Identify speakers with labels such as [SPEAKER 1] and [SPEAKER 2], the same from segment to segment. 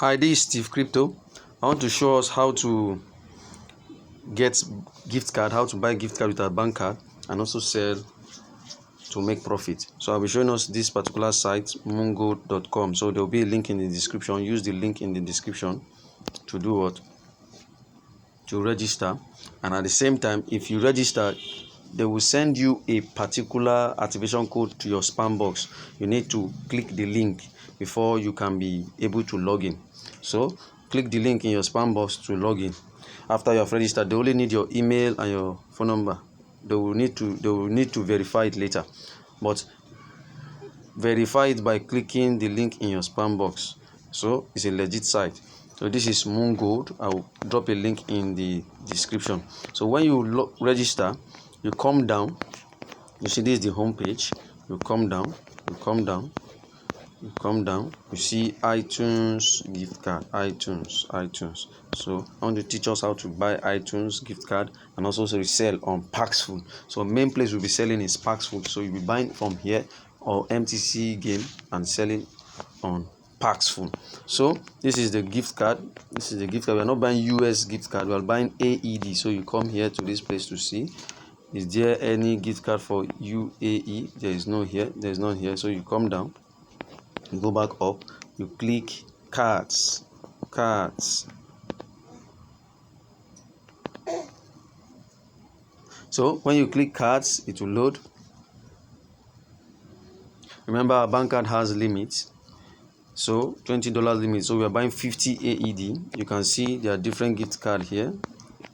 [SPEAKER 1] Hi, this is Steve Crypto. I want to show us how to get gift card, how to buy gift card with our bank card and also sell to make profit. So I'll be showing us this particular site, moogold.com. So there will be a link in the description. Use the link in the description to do what? To register. And at the same time, if you register, they will send you a particular activation code to your spam box. You need to click the link before you can be able to log in. So click the link in your spam box to log in. After you have registered, they only need your email and your phone number. They will need to verify it later, but verify it by clicking the link in your spam box. So it's a legit site. So this is moogold. I will drop a link in the description. So when you register, you come down. You see this is the home page. You come down. You see iTunes gift card. iTunes. So I want to teach us how to buy iTunes gift card and also resell on Paxful. So main place we'll be selling is Paxful. So you'll be buying from here or mtcgame and selling on Paxful. So this is the gift card. We are not buying US gift card. We are buying AED. So you come here to this place to see, is there any gift card for UAE? There is no here. There is none here. So you come down, you go back up, you click cards. So when you click cards, it will load. Remember, our bank card has limits. So $20 limit. So we are buying 50 AED. You can see there are different gift card here.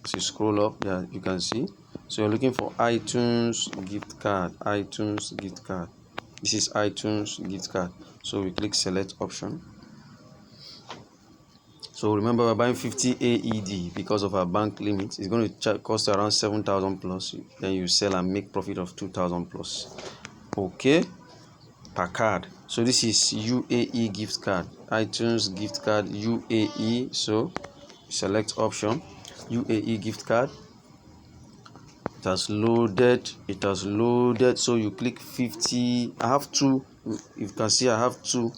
[SPEAKER 1] So you scroll up there, you can see. So you're looking for iTunes gift card. This is iTunes gift card. So we click select option. So remember, we're buying 50 AED because of our bank limit. It's going to cost around 7,000 plus. Then you sell and make profit of 2,000 plus. Okay, per card. So this is UAE gift card, iTunes gift card UAE. So select option UAE gift card. It has loaded. So you click 50. I have two. You can see I have two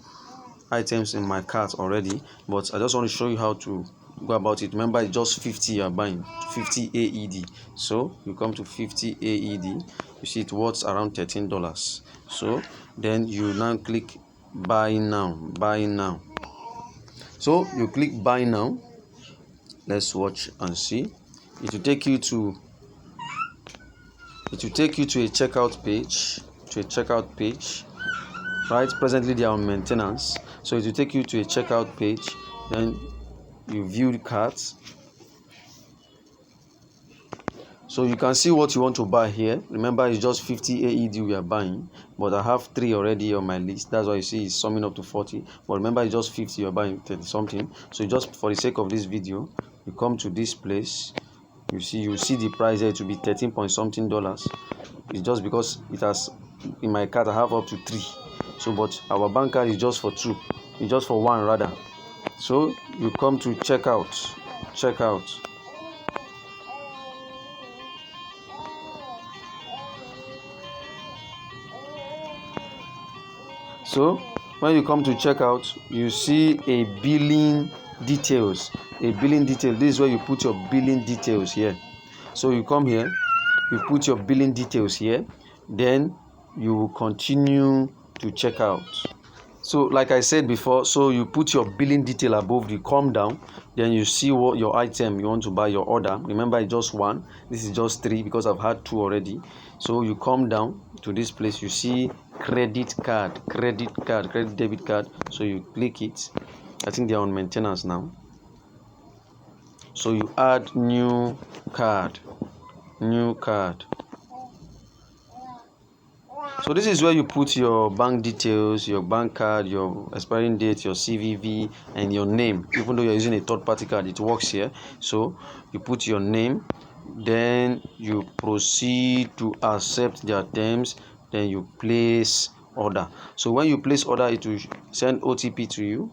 [SPEAKER 1] items in my cart already, but I just want to show you how to go about it. Remember, it's just 50 you are buying, 50 AED. So you come to 50 AED. You see it worth around $13. So then you now click buy now. So you click buy now. Let's watch and see. It will take you to a checkout page. Right, presently they are on maintenance, so it will take you to a checkout page. Then you view the carts, so you can see what you want to buy here. Remember, it's just 50 AED we are buying, but I have 3 already on my list. That's why you see it's summing up to 40. But remember, it's just 50 you're buying, 30 something. So just for the sake of this video, you come to this place. You see the price there to be 13 point something dollars. It's just because it has in my cart I have up to 3. So but our bank card is just for 2. It's just for 1 rather. So you come to checkout. So when you come to checkout, you see a billing details. This is where you put your billing details here. So you come here, you put your billing details here, then you will continue to check out. So like I said before, so you put your billing detail above, you come down, then you see what your item you want to buy, your order. Remember, it's just 1. This is just 3 because I've had 2 already. So you come down to this place, you see credit debit card. So you click it. I think they're on maintenance now. So you add new card. So this is where you put your bank details, your bank card, your expiring date, your CVV, and your name. Even though you're using a third-party card, it works here. So you put your name, then you proceed to accept their terms, then you place order. So when you place order, it will send OTP to you.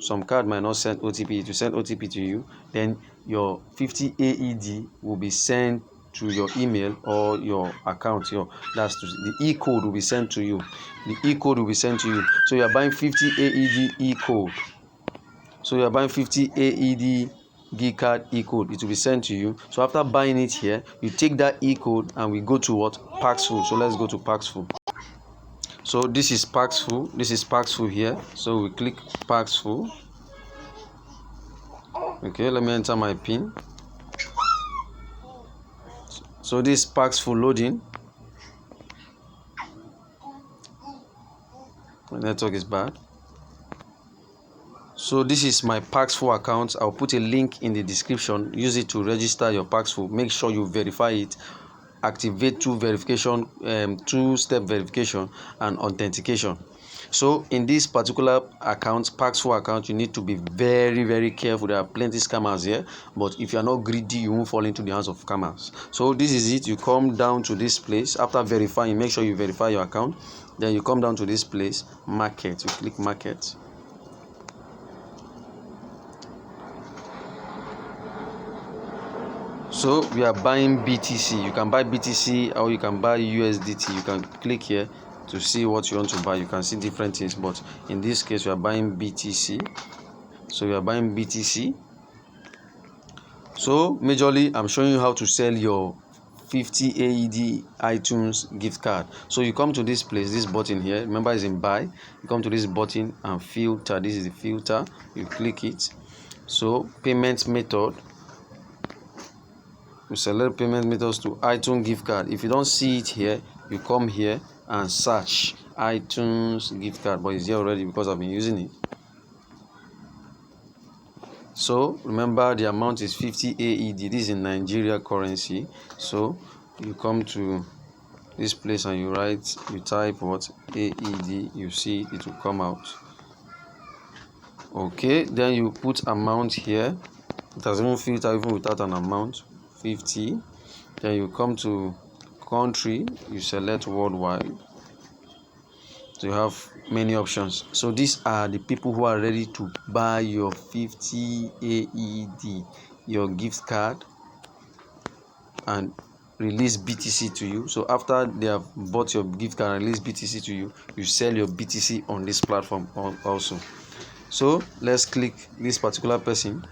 [SPEAKER 1] Some card might not send OTP. It will send OTP to you. Then your 50 AED will be sent to your email or your account. The e-code will be sent to you. So you are buying 50 AED e-code. So you are buying 50 AED gift card e-code. It will be sent to you. So after buying it here, you take that e-code and we go to what? Paxful. So let's go to Paxful. So this is Paxful. This is Paxful here. So we click Paxful. Okay, let me enter my PIN. So this Paxful loading. My network is bad. So this is my Paxful account. I'll put a link in the description. Use it to register your Paxful. Make sure you verify it. Activate two-step verification and authentication. So in this particular account, Paxful account, you need to be very, very careful. There are plenty scammers here, but if you are not greedy, you won't fall into the hands of scammers. So this is it. You come down to this place after verifying. Make sure you verify your account. Then you come down to this place, market. You click market. So we are buying BTC. You can buy BTC or you can buy USDT. You can click here to see what you want to buy. You can see different things, but in this case we are buying BTC. So we are buying BTC. So majorly I'm showing you how to sell your 50 AED iTunes gift card. So you come to this place, this button here, remember it's in buy. You come to this button and filter. This is the filter. You click it. So payment method, you select payment methods to iTunes gift card. If you don't see it here, you come here and search iTunes gift card, but it's here already because I've been using it. So remember the amount is 50 AED. This is in Nigeria currency. So you come to this place and you type what? AED. You see it will come out. Okay, then you put amount here. It has even filter even without an amount. 50. Then you come to country, you select worldwide. So you have many options. So these are the people who are ready to buy your 50 AED, your gift card, and release BTC to you. So after they have bought your gift card and release BTC to you, you sell your BTC on this platform also. So let's click this particular person.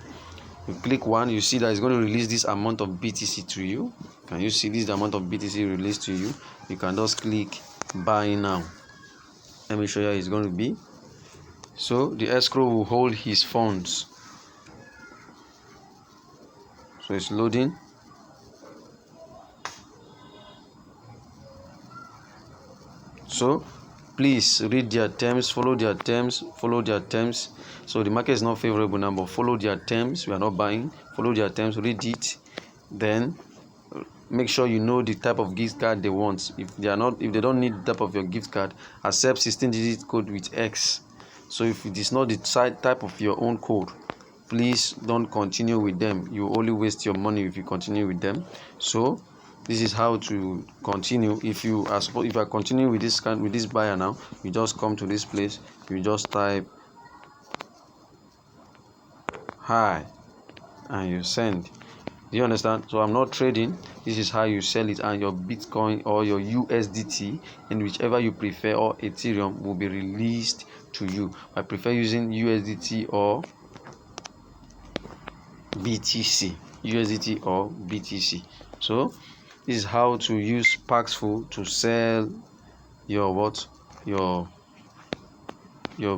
[SPEAKER 1] You click one, you see that it's going to release this amount of BTC to you. Can you see this the amount of BTC released to you? You can just click buy now. Let me show you how it's going to be. So the escrow will hold his funds. So it's loading. So please read their terms, follow their terms, follow their terms. So the market is not favorable now, but follow their terms. We are not buying. Follow their terms, read it. Then make sure you know the type of gift card they want. If they don't need the type of your gift card, accept 16-digit code with X. So if it is not the type of your own code, please don't continue with them. You only waste your money if you continue with them. So this is how to continue. If you are continuing with this buyer now, you just come to this place, you just type hi and you send. Do you understand? So I'm not trading. This is how you sell it, and your Bitcoin or your USDT, in whichever you prefer, or Ethereum, will be released to you. I prefer using USDT or BTC. USDT or BTC. So this is how to use Paxful to sell your your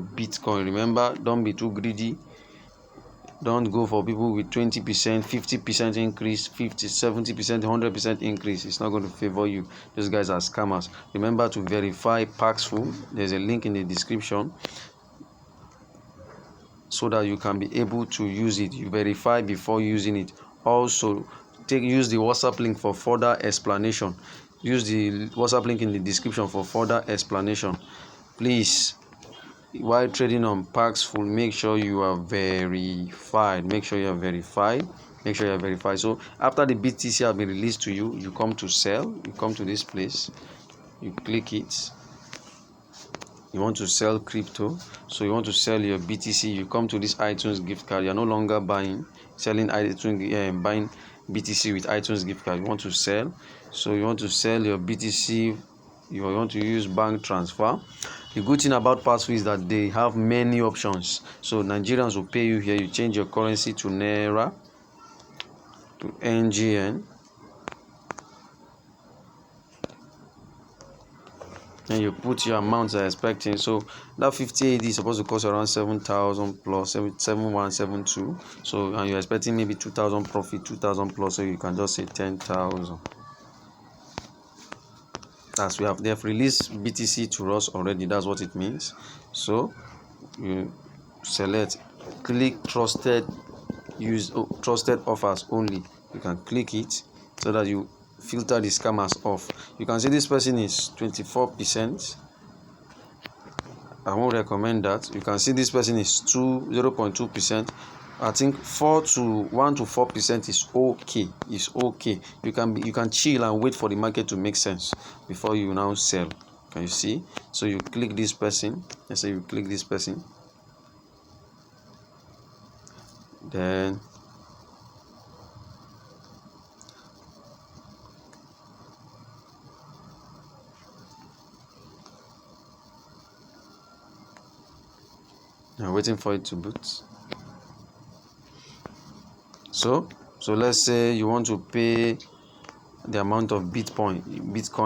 [SPEAKER 1] Bitcoin. Remember, don't be too greedy. Don't go for people with 20%, 50% increase, 50, 70%, 100% increase. It's not going to favor you. Those guys are scammers. Remember to verify Paxful. There's a link in the description so that you can be able to use it. You verify before using it. Also, use the WhatsApp link for further explanation. Use the WhatsApp link in the description for further explanation. Please, while trading on Paxful, make sure you are verified. Make sure you are verified. Make sure you are verified. So after the BTC has been released to you, you come to sell. You come to this place. You click it. You want to sell crypto. So you want to sell your BTC. You come to this iTunes gift card. You are no longer buying BTC with iTunes gift card. You want to sell. So you want to sell your BTC you want to use bank transfer. The good thing about Paxful is that they have many options. So Nigerians will pay you here. You change your currency to Naira, to NGN. And you put your amounts you're expecting. So that 50 AD is supposed to cost around 7,000 plus 7172. So and you're expecting maybe 2,000 profit, 2,000 plus. So you can just say 10,000. As they have released BTC to us already. That's what it means. So you select, click trusted offers only. You can click it so that you filter the scammers off. You can see this person is 24%. I won't recommend that. You can see this person is 0.2%. I think 1 to 4% is okay. It's okay. You can chill and wait for the market to make sense before you now sell. Can you see? So you click this person. Let's say you click this person. Then I'm waiting for it to boot. So let's say you want to pay the amount of Bitcoin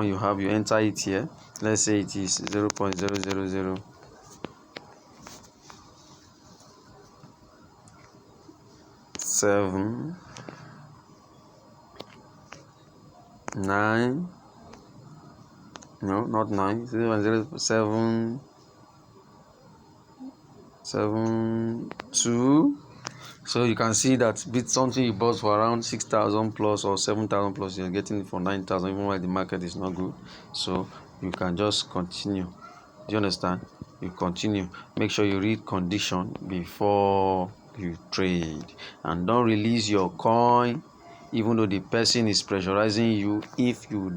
[SPEAKER 1] you have. You enter it here. Let's say it is 0.0007. Nine. No, not 9. 0.07. 7.2. So you can see that something you bought for around 6,000 plus or 7,000 plus, you're getting it for 9,000, even while the market is not good. So you can just continue. Do you understand? You continue. Make sure you read condition before you trade, and don't release your coin even though the person is pressurizing you if you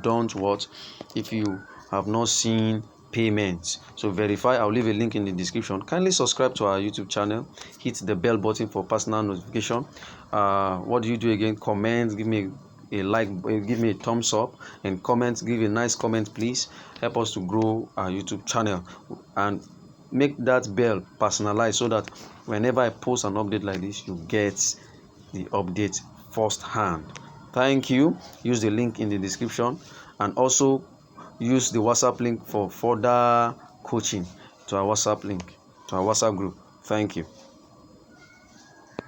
[SPEAKER 1] have not seen payments. So verify. I'll leave a link in the description. Kindly subscribe to our YouTube channel, hit the bell button for personal notification. What do you do again? Comment, give me a like, give me a thumbs up, and comment, give a nice comment, please. Help us to grow our YouTube channel, and make that bell personalized so that whenever I post an update like this, you get the update first hand. Thank you. Use the link in the description, and also use the WhatsApp link for further coaching to our WhatsApp link, to our WhatsApp group. Thank you.